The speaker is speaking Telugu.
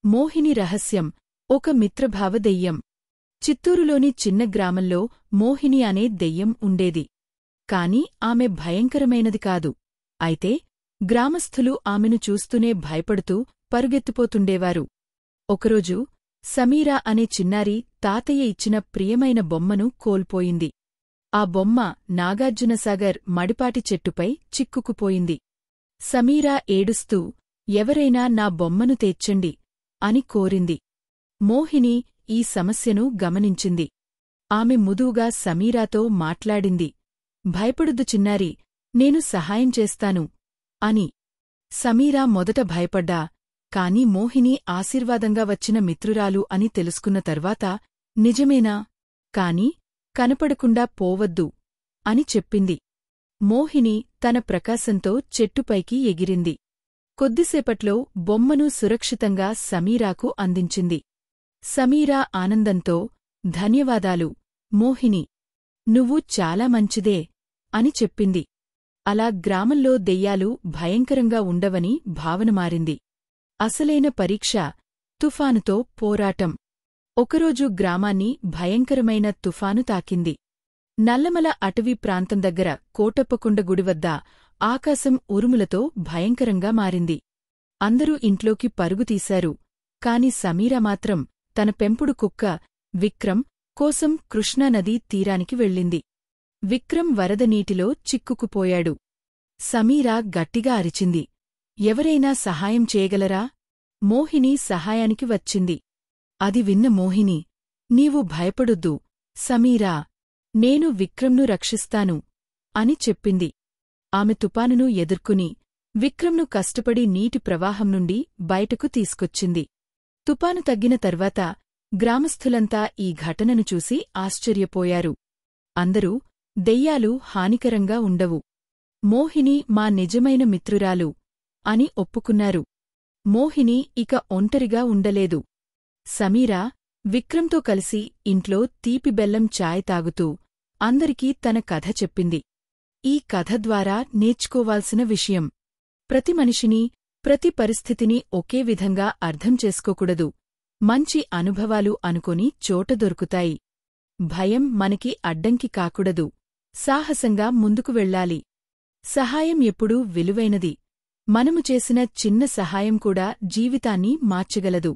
మోహిని రహస్యం ఒక మిత్రభావ దెయ్యం. చిత్తూరులోని చిన్న గ్రామంలో మోహిని అనే దెయ్యం ఉండేది. కాని ఆమె భయంకరమైనది కాదు. అయితే గ్రామస్థులు ఆమెను చూస్తూనే భయపడుతూ పరుగెత్తిపోతుండేవారు. ఒకరోజు సమీరా అనే చిన్నారి తాతయ్య ఇచ్చిన ప్రియమైన బొమ్మను కోల్పోయింది. ఆ బొమ్మ నాగార్జునసాగర్ మడిపాటి చెట్టుపై చిక్కుకుపోయింది. సమీరా ఏడుస్తూ ఎవరైనా నా బొమ్మను తెచ్చండి అని కోరింది. మోహిని ఈ సమస్యను గమనించింది. ఆమె ముదువుగా సమీరాతో మాట్లాడింది. భయపడుద్దు చిన్నారి, నేను సహాయం చేస్తాను అని. సమీరా మొదట భయపడ్డా, కాని మోహిని ఆశీర్వాదంగా వచ్చిన మిత్రురాలు అని తెలుసుకున్న తర్వాత నిజమేనా? కాని కనపడకుండా పోవద్దు అని చెప్పింది. మోహిని తన ప్రకాశంతో చెట్టుపైకి ఎగిరింది. కొద్దిసేపట్లో బొమ్మను సురక్షితంగా సమీరాకు అందించింది. సమీరా ఆనందంతో ధన్యవాదాలు మోహిని, నువ్వు చాలా మంచిదే అని చెప్పింది. అలా గ్రామంలో దెయ్యాలు భయంకరంగా ఉండవని భావన మారింది. అసలైన పరీక్ష తుఫానుతో పోరాటం. ఒకరోజు గ్రామాన్ని భయంకరమైన తుఫాను తాకింది. నల్లమల అటవీ ప్రాంతం దగ్గర కోటప్పకొండ గుడివద్ద ఆకాశం ఉరుములతో భయంకరంగా మారింది. అందరూ ఇంట్లోకి పరుగుతీశారు. కాని సమీరా మాత్రం తన పెంపుడు కుక్క విక్రమ్ కోసం కృష్ణానదీ తీరానికి వెళ్ళింది. విక్రమ్ వరద నీటిలో చిక్కుకుపోయాడు. సమీరా గట్టిగా అరిచింది, ఎవరైనా సహాయం చేయగలరా? మోహిని సహాయానికి వచ్చింది. అది విన్న మోహిని, నీవు భయపడొద్దు సమీరా, నేను విక్రమ్ను రక్షిస్తాను అని చెప్పింది. ఆమె తుపానును ఎదుర్కొని విక్రమ్ను కష్టపడి నీటి ప్రవాహం నుండి బయటకు తీసుకొచ్చింది. తుపాను తగ్గిన తర్వాత గ్రామస్థులంతా ఈ ఘటనను చూసి ఆశ్చర్యపోయారు. అందరూ దెయ్యాలు హానికరంగా ఉండవు, మోహిని మా నిజమైన మిత్రురాలు అని ఒప్పుకున్నారు. మోహిని ఇక ఒంటరిగా ఉండలేదు. సమీరా విక్రమ్తో కలిసి ఇంట్లో తీపి బెల్లం చాయ్ తాగుతూ అందరికీ తన కథ చెప్పింది. ఈ కథ ద్వారా నేర్చుకోవాల్సిన విషయం: ప్రతి మనిషిని, ప్రతి పరిస్థితిని ఒకే విధంగా అర్థం చేసుకోకూడదు. మంచి అనుభవాలు అనుకొని చోట దొరుకుతాయి. భయం మనకి అడ్డంకి కాకూడదు. సాహసంగా ముందుకు వెళ్ళాలి. సహాయం ఎప్పుడూ విలువైనది. మనము చేసిన చిన్న సహాయం కూడా జీవితాన్ని మార్చగలదు.